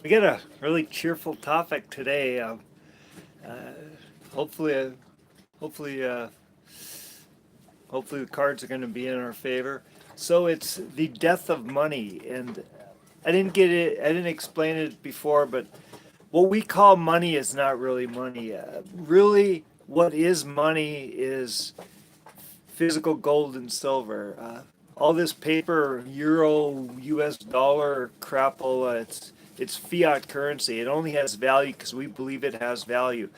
We got a really cheerful topic today. Uh, hopefully, hopefully, hopefully the cards are going to be in our favor. So it's the death of money, and I didn't get it. I didn't explain it before, but what we call money is not really money. Really, what is money is physical gold and silver. All this paper, euro, U.S. dollar, crapola, it's fiat currency. It only has value because we believe it has value.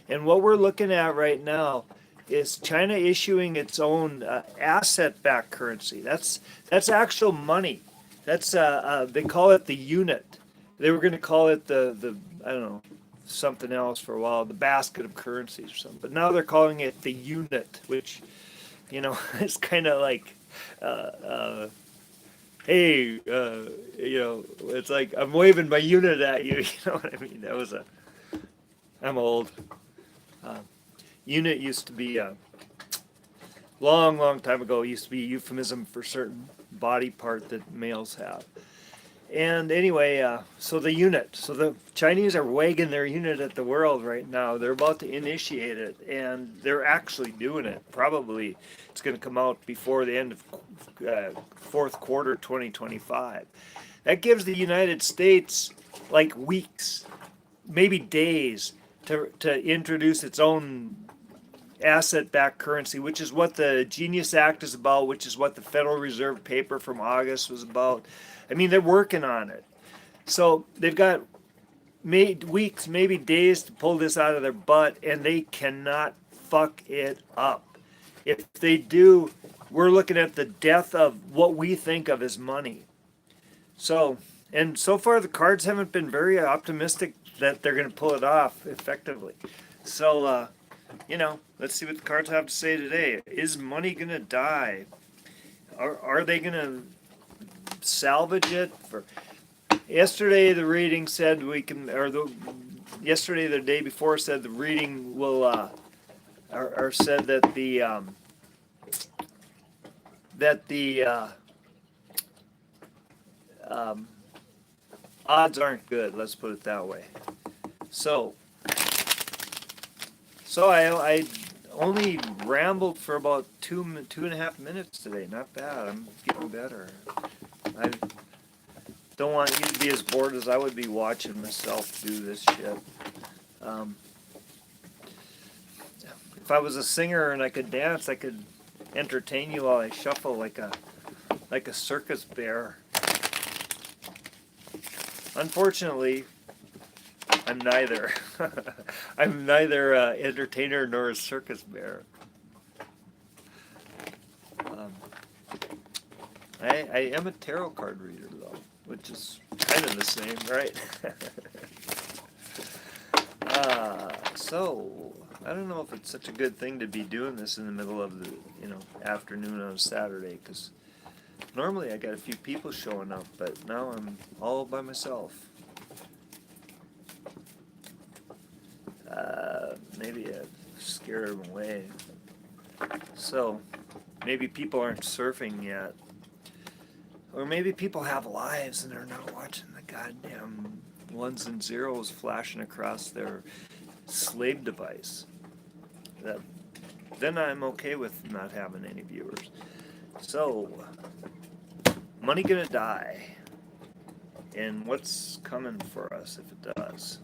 And what we're looking at right now is China issuing its own asset-backed currency. That's actual money. That's they call it the unit. They were going to call it the I don't know, something else for a while, the basket of currencies or something. But now they're calling it the unit, which it's kind of like, uh, uh, hey, it's like I'm waving my unit at you. You know what I mean? I'm old. Uh, Unit used to be a long, long time ago. It used to be a euphemism for certain body part that males have. And anyway, so the unit. So the Chinese are wagging their unit at the world right now. They're about to initiate it, and they're actually doing it. Probably it's going to come out before the end of fourth quarter 2025. That gives the United States like weeks, maybe days, to introduce its own asset-backed currency, which is what the Genius Act is about, which is what the Federal Reserve paper from August was about. I mean, they're working on it. So they've got weeks, maybe days to pull this out of their butt, and they cannot fuck it up. If they do, we're looking at the death of what we think of as money. So, and so far the cards haven't been very optimistic that they're going to pull it off effectively. So, let's see what the cards have to say today. Is money going to die? Are they going to salvage it? Yesterday the reading said we can, yesterday the day before said the reading will, or said that the um, odds aren't good. Let's put it that way. So, I only rambled for about 2.5 minutes today. Not bad. I'm getting better. I don't want you to be as bored as I would be watching myself do this shit. Um, if I was a singer and I could dance, I could entertain you while I shuffle like a circus bear. Unfortunately, I'm neither. I'm neither entertainer nor a circus bear. Um, I am a tarot card reader though, which is kind of the same, right? So I don't know if it's such a good thing to be doing this in the middle of the afternoon on a Saturday, because normally I got a few people showing up, but now I'm all by myself. Maybe I scared them away. So maybe people aren't surfing yet. Or maybe people have lives and they're not watching the goddamn ones and zeros flashing across their slave device. Then I'm okay with not having any viewers. So, money gonna die. And what's coming for us if it does?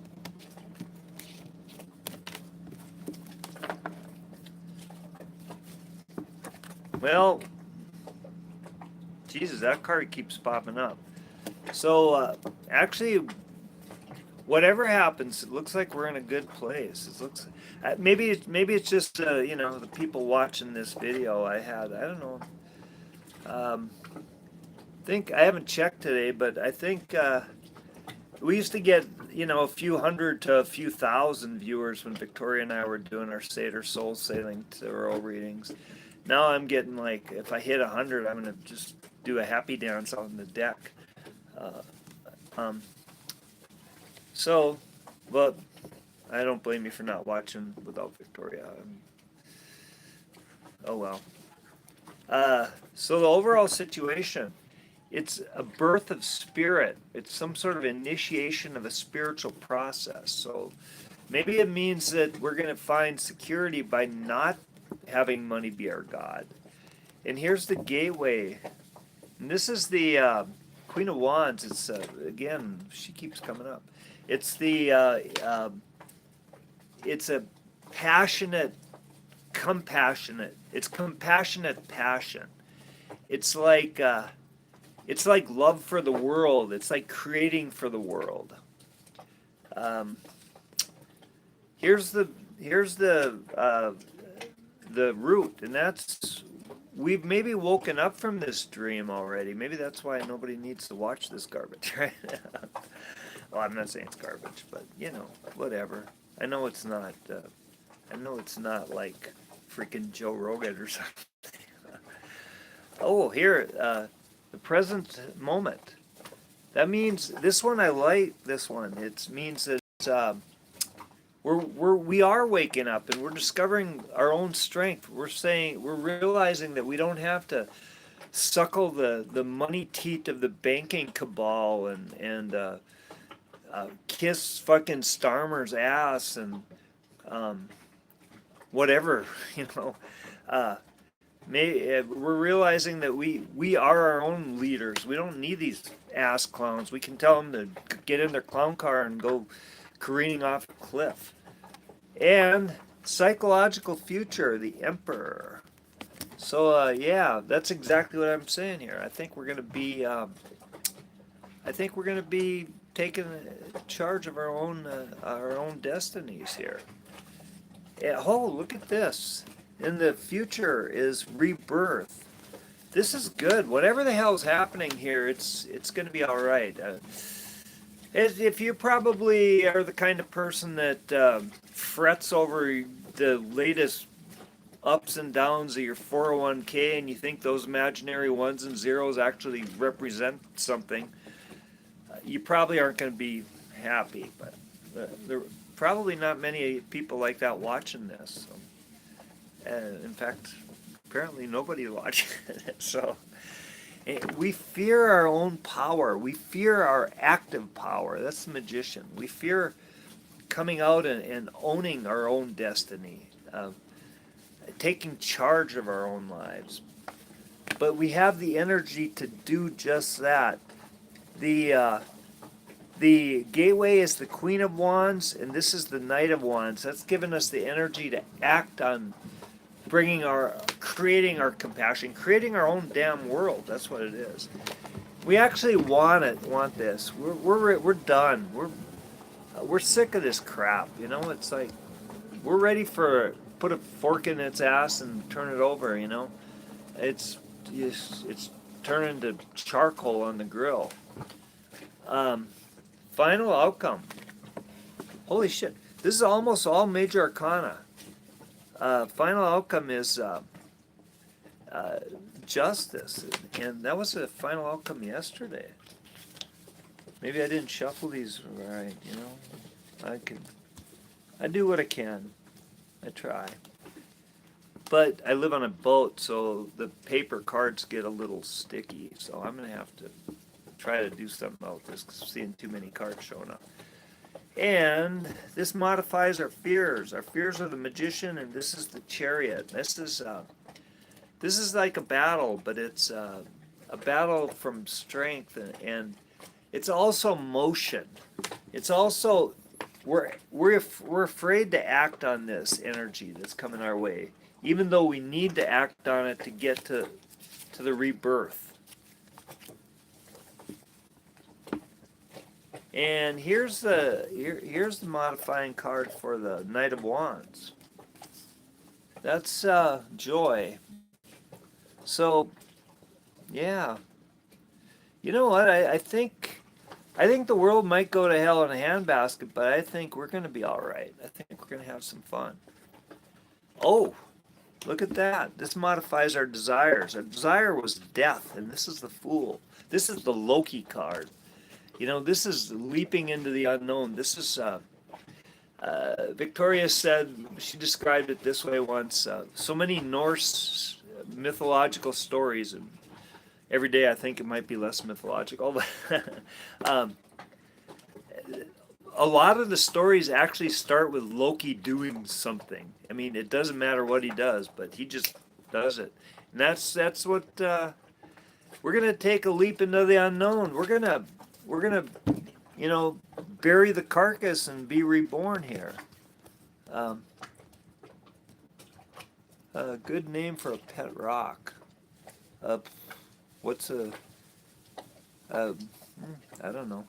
Well, Jesus, that card keeps popping up. So, actually, whatever happens, it looks like we're in a good place. It looks maybe it's just the people watching this video. I don't know. Think I haven't checked today, but I think we used to get a few hundred to a few thousand viewers when Victoria and I were doing our Seder Soul Sailing Tarot readings. Now I'm getting like, if I hit 100, I'm gonna just do a happy dance on the deck. Uh, um, so, but I don't blame you for not watching without Victoria. Oh well. So the overall situation it's a birth of spirit. It's some sort of initiation of a spiritual process. So maybe it means that we're going to find security by not having money be our God. And here's the gateway. And this is the Queen of Wands. It's again, she keeps coming up. It's the it's a passionate, compassionate. It's compassionate passion. It's like love for the world. It's like creating for the world. Um, here's the root, and that's we've maybe woken up from this dream already. Maybe that's why nobody needs to watch this garbage, right? Well, I'm not saying it's garbage, but whatever. I know it's not. I know it's not like freaking Joe Rogan or something. Oh, here, the present moment. That means this one. I like this one. It means that we are waking up and we're discovering our own strength. We're realizing that we don't have to suckle the money teat of the banking cabal and kiss fucking Starmer's ass and whatever, we're realizing that we are our own leaders. We don't need these ass clowns. We can tell them to get in their clown car and go careening off a cliff. And psychological future, the Emperor. So yeah, that's exactly what I'm saying here. I think we're gonna be taking charge of our own destinies here. Yeah, oh, look at this. In the future is rebirth. This is good. Whatever the hell's happening here, it's going to be all right. If you probably are the kind of person that frets over the latest ups and downs of your 401k and you think those imaginary ones and zeros actually represent something, you probably aren't going to be happy. But there are probably not many people like that watching this. So. In fact, apparently nobody watching it. So we fear our own power. We fear our active power. That's the magician. We fear coming out and owning our own destiny, taking charge of our own lives. But we have the energy to do just that. The gateway is the Queen of Wands, and this is the Knight of Wands. That's given us the energy to act on creating our compassion, creating our own damn world. That's what it is. We actually want this. We're done. We're sick of this crap. It's like we're ready for put a fork in its ass and turn it over. It's turning to charcoal on the grill. Final outcome. Holy shit! This is almost all major arcana. Final outcome is justice, and that was the final outcome yesterday. Maybe I didn't shuffle these right. I do what I can. I try. But I live on a boat, so the paper cards get a little sticky. So I'm gonna have to try to do something about this because I'm seeing too many cards showing up. And this modifies our fears. Our fears are the Magician, and this is the Chariot. This is like a battle, but it's a battle from strength, and it's also motion. It's also we're afraid to act on this energy that's coming our way, even though we need to act on it to get to the rebirth. And here's the modifying card for the Knight of Wands. That's joy. So, yeah. You know what? I think the world might go to hell in a handbasket, but I think we're going to be all right. I think we're going to have some fun. Oh, look at that. This modifies our desires. Our desire was death, and this is the Fool. This is the Loki card. This is leaping into the unknown. This is, Victoria said, she described it this way once, so many Norse mythological stories, every day I think it might be less mythological, but a lot of the stories actually start with Loki doing something. I mean, it doesn't matter what he does, but he just does it. And that's what we're gonna take a leap into the unknown. We're gonna bury the carcass and be reborn here. Um, a good name for a pet rock. What's a? I don't know.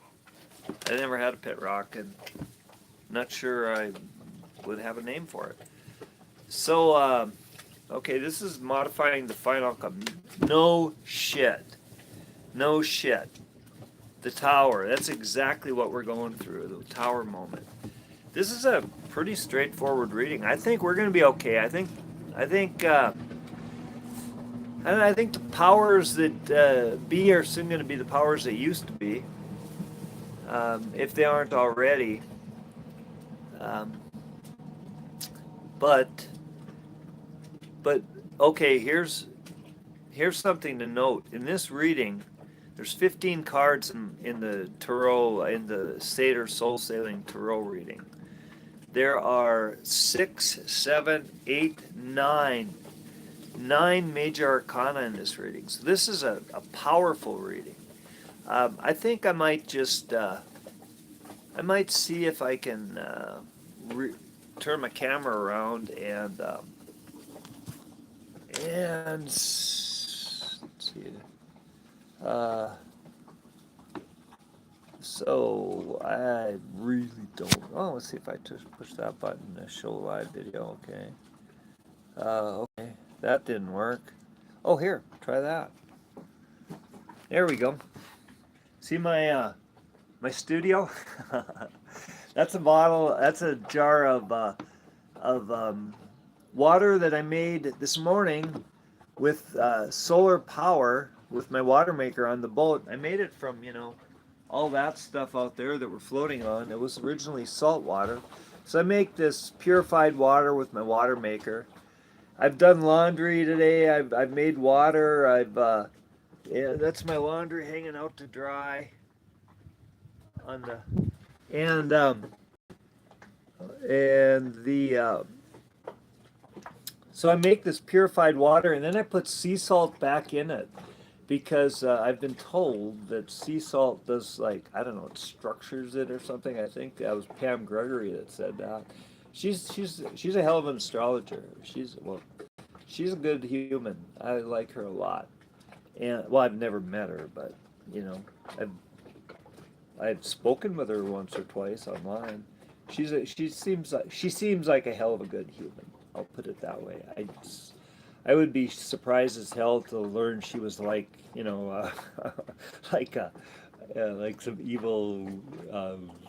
I never had a pet rock, and not sure I would have a name for it. So, okay, this is modifying the final outcome. No shit. No shit. The tower. That's exactly what we're going through. The tower moment. This is a pretty straightforward reading. I think we're going to be okay. I think the powers that be are soon going to be the powers that used to be, if they aren't already. But okay, here's something to note. In this reading, there's 15 cards in the tarot, in the Seder Soul Sailing Tarot reading. There are 6, 7, 8, 9 major arcana in this reading. So this is a powerful reading. I think I might just, I might see if I can turn my camera around and let's see. So I really don't. Oh, let's see if I just push that button to show live video. Okay. Okay, that didn't work. Oh, here, try that. There we go. See my my studio? That's a bottle. That's a jar of water that I made this morning with solar power with my water maker on the boat. I made it from all that stuff out there that we're floating on. It was originally salt water, so I make this purified water with my water maker. I've done laundry today. I've made water. Yeah, that's my laundry hanging out to dry on the and the so I make this purified water, and then I put sea salt back in it because I've been told that sea salt does, like, I don't know, it structures it or something. I think that was Pam Gregory that said that. She's a hell of an astrologer. She's a good human. I like her a lot. And well, I've never met her, but I've spoken with her once or twice online. She seems like a hell of a good human. I'll put it that way. I would be surprised as hell to learn she was like like some evil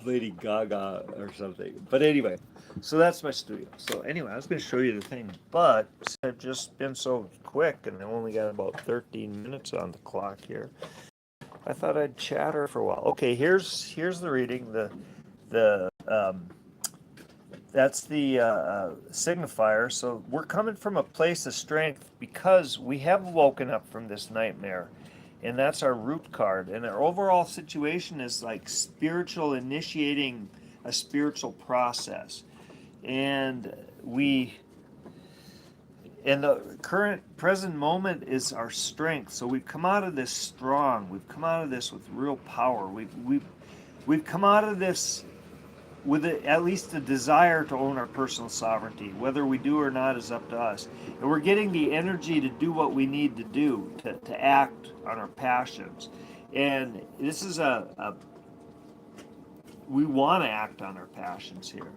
Lady Gaga or something. But anyway, so that's my studio. So anyway, I was going to show you the thing, but I've just been so quick, and I only got about 13 minutes on the clock here. I thought I'd chatter for a while. Okay, here's the reading. That's the signifier. So we're coming from a place of strength because we have woken up from this nightmare, and that's our root card. And our overall situation is like spiritual, initiating a spiritual process, and the current present moment is our strength. So we've come out of this strong. We've come out of this with real power. We've come out of this with at least a desire to own our personal sovereignty. Whether we do or not is up to us. And we're getting the energy to do what we need to do, to act on our passions. And this is we want to act on our passions here.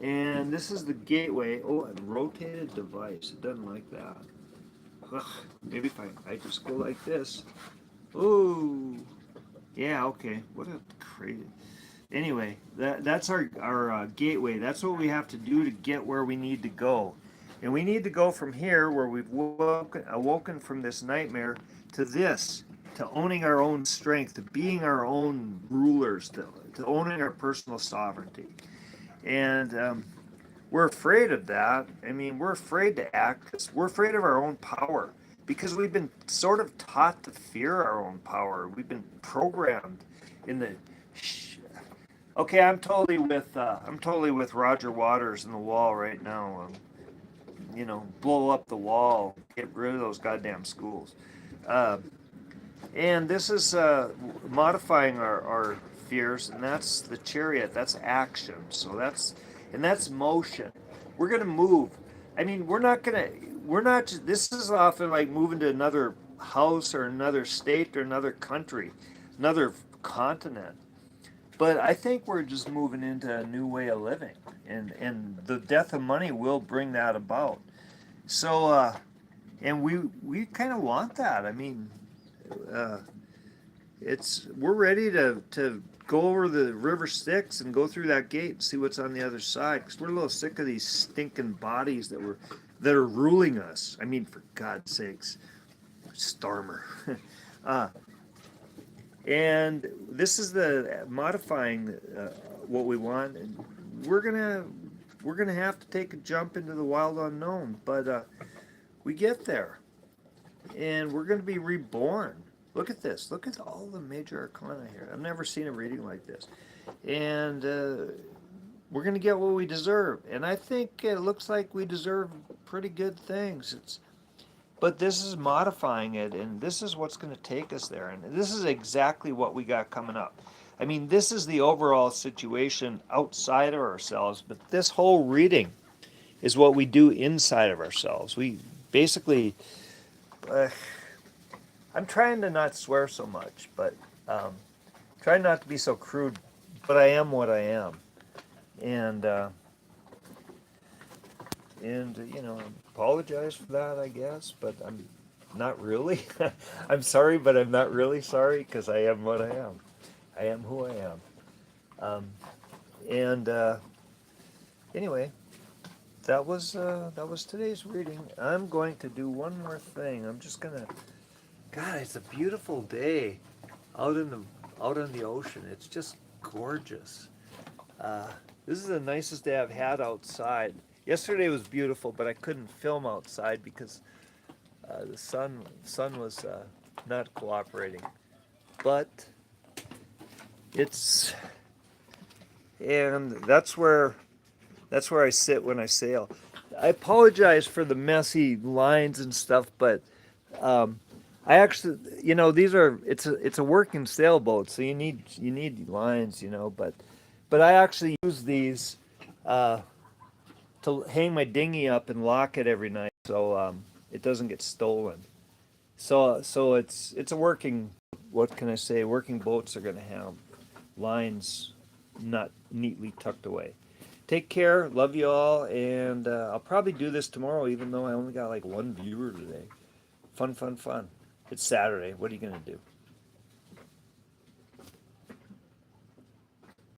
And this is the gateway. Oh, a rotated device. It doesn't like that. Ugh, maybe if I just go like this. Oh, yeah, okay. What a crazy. Anyway, that's our gateway. That's what we have to do to get where we need to go. And we need to go from here, where we've awoken from this nightmare, to this, to owning our own strength, to being our own rulers, to owning our personal sovereignty. And we're afraid of that. I mean, we're afraid to act. We're afraid of our own power, because we've been sort of taught to fear our own power. We've been programmed in the. Okay, I'm totally with Roger Waters in The Wall right now. Blow up the wall, get rid of those goddamn schools. Uh, and this is modifying our fears, and that's the chariot. That's action. That's motion. We're gonna move. I mean, we're not gonna. We're not. This is often like moving to another house or another state or another country, another continent. But I think we're just moving into a new way of living, and the death of money will bring that about. So, and we kind of want that. I mean, uh, we're ready to go over the river Styx and go through that gate and see what's on the other side. Because we're a little sick of these stinking bodies that are ruling us. I mean, for God's sakes, Starmer. uh, and this is the modifying what we want, and we're gonna have to take a jump into the wild unknown. But we get there, and we're gonna be reborn. Look at this. Look at all the major arcana here. I've never seen a reading like this. And we're going to get what we deserve. And I think it looks like we deserve pretty good things. But this is modifying it, and this is what's going to take us there. And this is exactly what we got coming up. I mean, this is the overall situation outside of ourselves, but this whole reading is what we do inside of ourselves. We basically... I'm trying to not swear so much, but trying not to be so crude, but I am what I am. And apologize for that, I guess, but I'm not really. I'm sorry, but I'm not really sorry, because I am what I am. I am who I am. Anyway, that was today's reading. I'm going to do one more thing. I'm just gonna... God, it's a beautiful day out in the ocean. It's just gorgeous. This is the nicest day I've had outside. Yesterday was beautiful, but I couldn't film outside because the sun was not cooperating. But that's where I sit when I sail. I apologize for the messy lines and stuff, but I actually, it's a working sailboat, so you need lines, but I actually use these to hang my dinghy up and lock it every night, so it doesn't get stolen. So it's a working, what can I say? Working boats are going to have lines not neatly tucked away. Take care, love you all, and I'll probably do this tomorrow, even though I only got like one viewer today. Fun. It's Saturday. What are you going to do?